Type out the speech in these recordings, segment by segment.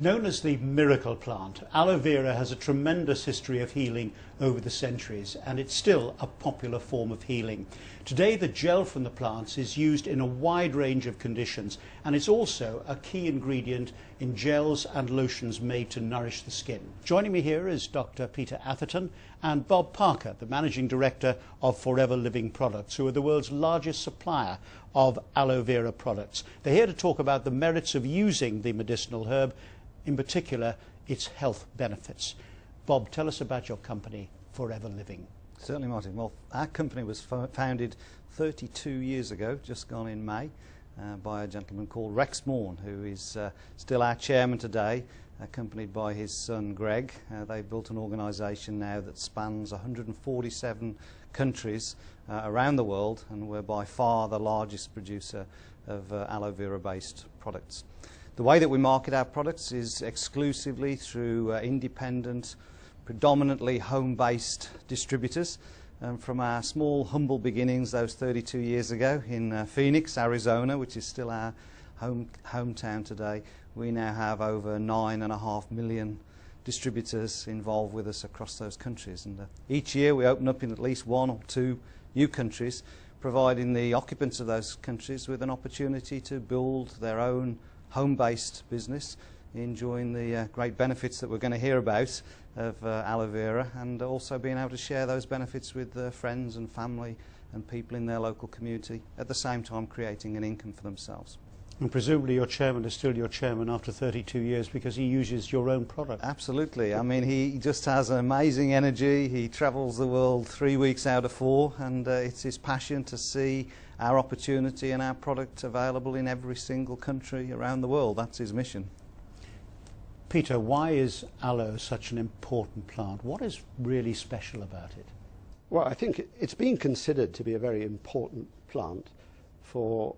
Known as the miracle plant, aloe vera has a tremendous history of healing over the centuries, and it's still a popular form of healing. Today, the gel from the plants is used in a wide range of conditions, and it's also a key ingredient in gels and lotions made to nourish the skin. Joining me here is Dr. Peter Atherton and Bob Parker, the Managing Director of Forever Living Products, who are the world's largest supplier of aloe vera products. They're here to talk about the merits of using the medicinal herb, in particular its health benefits. Bob, tell us about your company, Forever Living. Certainly, Martin. Well, our company was founded 32 years ago, just gone in May, by a gentleman called Rex Morn, who is still our chairman today, accompanied by his son Greg. They've built an organisation now that spans 147 countries around the world, and we're by far the largest producer of aloe vera based products. The way that we market our products is exclusively through independent, predominantly home-based distributors. From our small, humble beginnings those 32 years ago in Phoenix, Arizona, which is still our hometown today, we now have over 9.5 million distributors involved with us across those countries. And each year we open up in at least one or two new countries, providing the occupants of those countries with an opportunity to build their own home-based business, enjoying the great benefits that we're going to hear about of aloe vera, and also being able to share those benefits with friends and family and people in their local community, at the same time creating an income for themselves. And presumably your chairman is still your chairman after 32 years because he uses your own product. Absolutely. I mean, he just has an amazing energy. He travels the world 3 weeks out of 4, and it's his passion to see our opportunity and our product available in every single country around the world. That's his mission. Peter, why is aloe such an important plant? What is really special about it? Well, I think it's been considered to be a very important plant for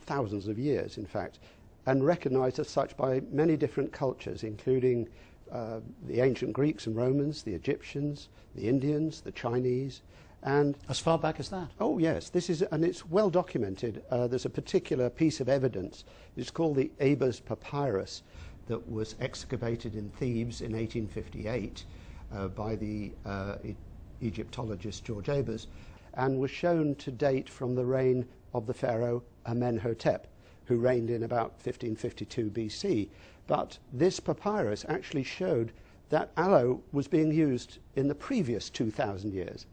thousands of years, in fact, and recognised as such by many different cultures, including the ancient Greeks and Romans, the Egyptians, the Indians, the Chinese, and as far back as that? Oh yes, and it's well documented. There's a particular piece of evidence. It's called the Ebers Papyrus, that was excavated in Thebes in 1858 by the Egyptologist George Ebers, and was shown to date from the reign of the pharaoh Amenhotep, who reigned in about 1552 BC. But this papyrus actually showed that aloe was being used in the previous 2,000 years,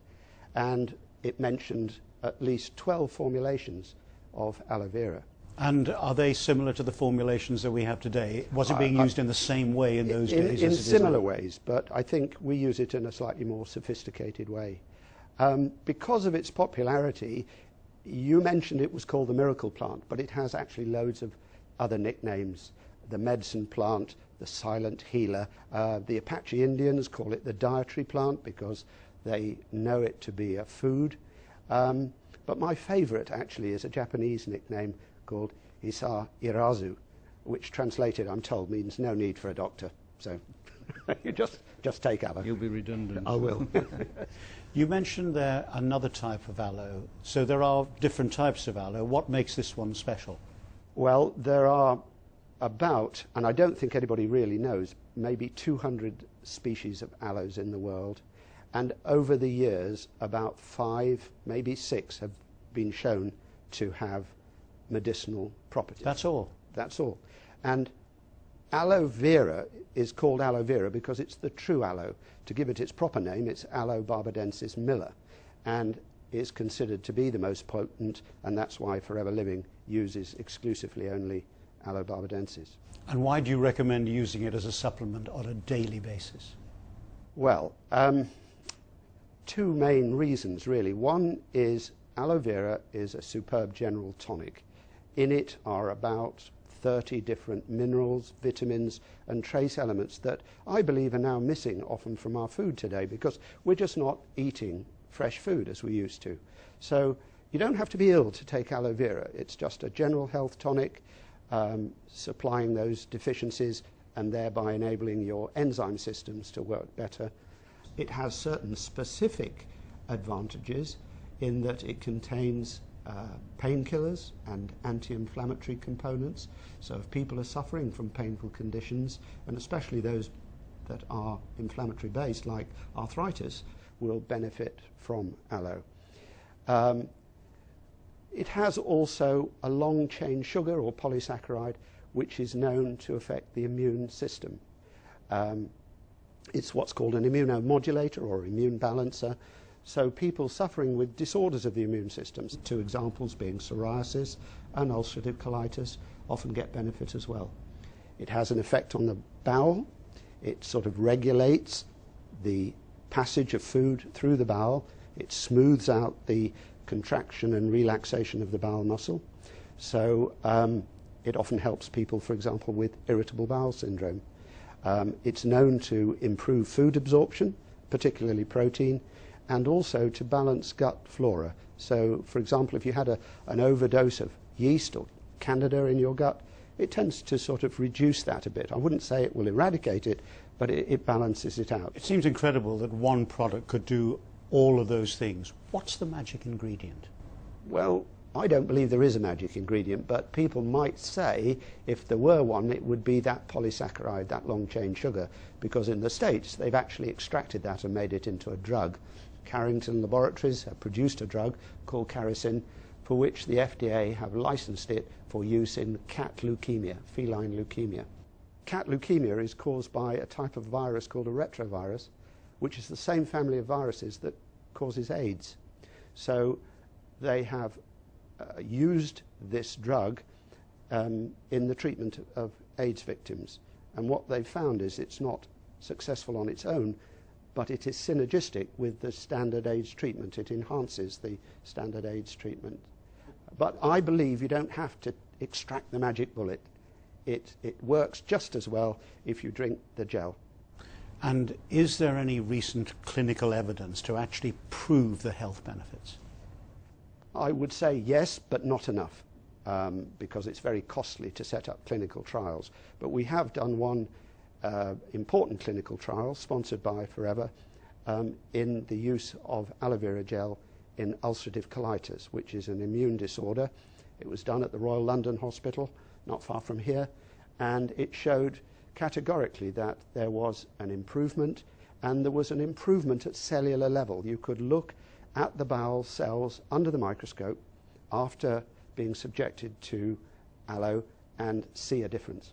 and it mentioned at least 12 formulations of aloe vera. And are they similar to the formulations that we have today? Was it being used in the same way in those days? In similar ways, but I think we use it in a slightly more sophisticated way. Because of its popularity, you mentioned it was called the miracle plant, but it has actually loads of other nicknames. The medicine plant, the silent healer. The Apache Indians call it the dietary plant because they know it to be a food. But my favorite actually is a Japanese nickname called Isa Irazu, which translated, I'm told, means no need for a doctor. So you just take aloe. You'll be redundant. I will. You mentioned there another type of aloe. So there are different types of aloe. What makes this one special? Well, there are about, and I don't think anybody really knows, maybe 200 species of aloes in the world. And over the years, about 5, maybe 6 have been shown to have medicinal properties. That's all? That's all. And aloe vera is called aloe vera because it's the true aloe. To give it its proper name, it's Aloe barbadensis Miller, and is considered to be the most potent, and that's why Forever Living uses exclusively only Aloe barbadensis. And why do you recommend using it as a supplement on a daily basis? Well, 2 main reasons really. One is aloe vera is a superb general tonic. In it are about 30 different minerals, vitamins and trace elements that I believe are now missing often from our food today because we're just not eating fresh food as we used to. So you don't have to be ill to take aloe vera. It's just a general health tonic, supplying those deficiencies and thereby enabling your enzyme systems to work better. It has certain specific advantages in that it contains painkillers and anti-inflammatory components. So if people are suffering from painful conditions, and especially those that are inflammatory based like arthritis, will benefit from aloe. It has also a long chain sugar or polysaccharide which is known to affect the immune system. It's what's called an immunomodulator or immune balancer. So people suffering with disorders of the immune systems, two examples being psoriasis and ulcerative colitis, often get benefit as well. It has an effect on the bowel. It sort of regulates the passage of food through the bowel. It smooths out the contraction and relaxation of the bowel muscle. So it often helps people, for example, with irritable bowel syndrome. It's known to improve food absorption, particularly protein, and also to balance gut flora. So, for example, if you had an overdose of yeast or candida in your gut, it tends to sort of reduce that a bit. I wouldn't say it will eradicate it, but it balances it out. It seems incredible that one product could do all of those things. What's the magic ingredient? Well, I don't believe there is a magic ingredient, but people might say if there were one, it would be that polysaccharide, that long-chain sugar, because in the States they've actually extracted that and made it into a drug. Carrington Laboratories have produced a drug called Caricin, for which the FDA have licensed it for use in cat leukemia, feline leukemia. Cat leukemia is caused by a type of virus called a retrovirus, which is the same family of viruses that causes AIDS. So they have used this drug in the treatment of AIDS victims. And what they've found is it's not successful on its own, but it is synergistic with the standard AIDS treatment. It enhances the standard AIDS treatment. But I believe you don't have to extract the magic bullet. It works just as well if you drink the gel. And is there any recent clinical evidence to actually prove the health benefits? I would say yes, but not enough, because it's very costly to set up clinical trials. But we have done one important clinical trial sponsored by Fوريفر in the use of aloe vera gel in ulcerative colitis, which is an immune disorder. It was done at the Royal London Hospital, not far from here, and it showed categorically that there was an improvement, and there was an improvement at cellular level. You could look at the bowel cells under the microscope after being subjected to aloe and see a difference.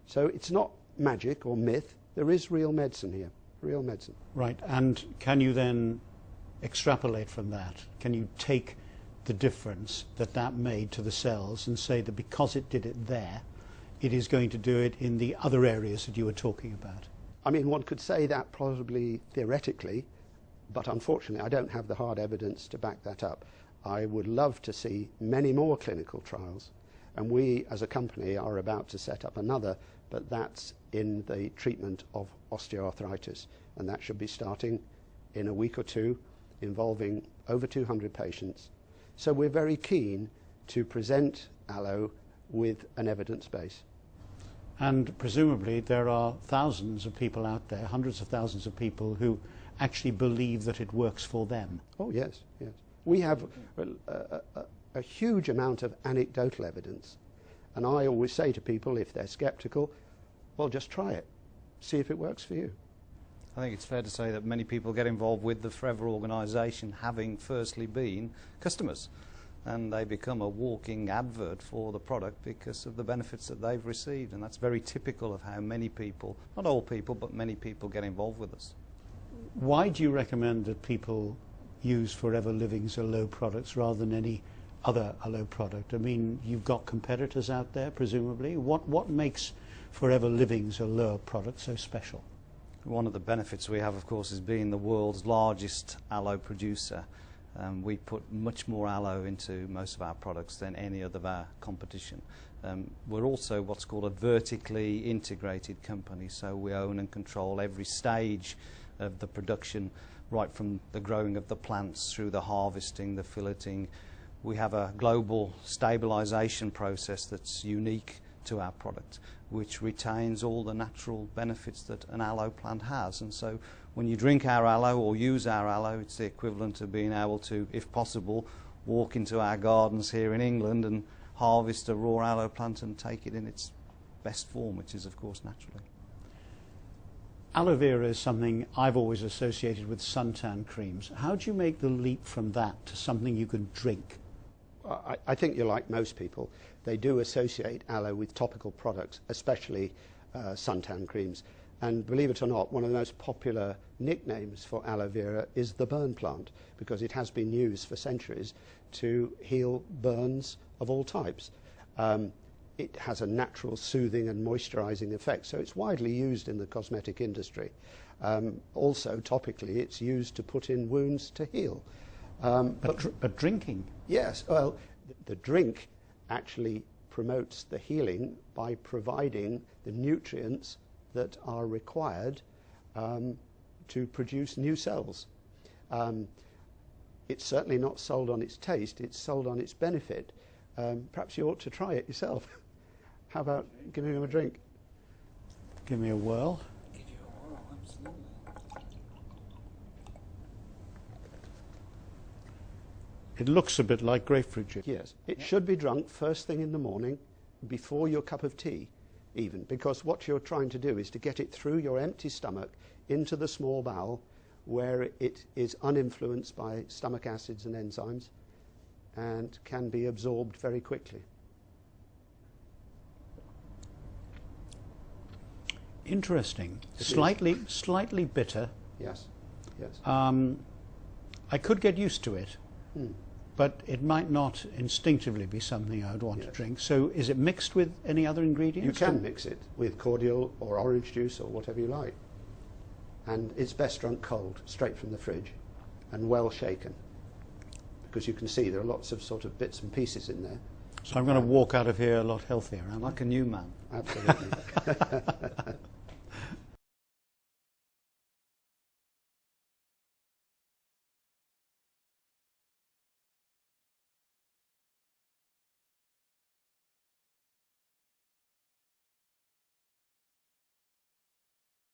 So it's not magic or myth. There is real medicine here, real medicine. Right, and can you then extrapolate from that? Can you take the difference that made to the cells and say that because it did it there, it is going to do it in the other areas that you were talking about? I mean, one could say that probably theoretically, but unfortunately I don't have the hard evidence to back that up. I would love to see many more clinical trials, and we as a company are about to set up another, but that's in the treatment of osteoarthritis, and that should be starting in a week or two, involving over 200 patients. So we're very keen to present aloe with an evidence base. And presumably there are thousands of people out there, hundreds of thousands of people who actually believe that it works for them. Oh yes, yes. We have a huge amount of anecdotal evidence, and I always say to people, if they're skeptical, well, just try it, see if it works for you. I think it's fair to say that many people get involved with the Fوريفر organisation having firstly been customers, and they become a walking advert for the product because of the benefits that they've received, and that's very typical of how many people, not all people, but many people get involved with us. Why do you recommend that people use Forever Living's aloe products rather than any other aloe product? I mean, you've got competitors out there, presumably. What makes Forever Living's aloe product so special? One of the benefits we have, of course, is being the world's largest aloe producer. We put much more aloe into most of our products than any other of our competition. We're also what's called a vertically integrated company, so we own and control every stage of the production, right from the growing of the plants through the harvesting, the filleting. We have a global stabilisation process that's unique to our product, which retains all the natural benefits that an aloe plant has. And so when you drink our aloe or use our aloe, it's the equivalent of being able to, if possible, walk into our gardens here in England and harvest a raw aloe plant and take it in its best form, which is of course naturally. Aloe vera is something I've always associated with suntan creams. How do you make the leap from that to something you can drink? I think you're like most people. They do associate aloe with topical products, especially suntan creams. And believe it or not, one of the most popular nicknames for aloe vera is the burn plant, because it has been used for centuries to heal burns of all types. It has a natural soothing and moisturizing effect, so it's widely used in the cosmetic industry. Also, topically, it's used to put in wounds to heal. But drinking? Yes, well, the drink actually promotes the healing by providing the nutrients that are required to produce new cells. It's certainly not sold on its taste, it's sold on its benefit. Perhaps you ought to try it yourself. How about giving him a drink? Give me a whirl. Give you a whirl, absolutely. It looks a bit like grapefruit juice. Yes, it should be drunk first thing in the morning, before your cup of tea even, because what you're trying to do is to get it through your empty stomach into the small bowel, where it is uninfluenced by stomach acids and enzymes and can be absorbed very quickly. Interesting. Slightly bitter. Yes, yes. I could get used to it, but it might not instinctively be something I would want Yes. to drink. So is it mixed with any other ingredients? You can mix it with cordial or orange juice or whatever you like. And it's best drunk cold, straight from the fridge, and well shaken. Because you can see there are lots of sort of bits and pieces in there. So I'm going to walk out of here a lot healthier, am I? Like a new man. Absolutely.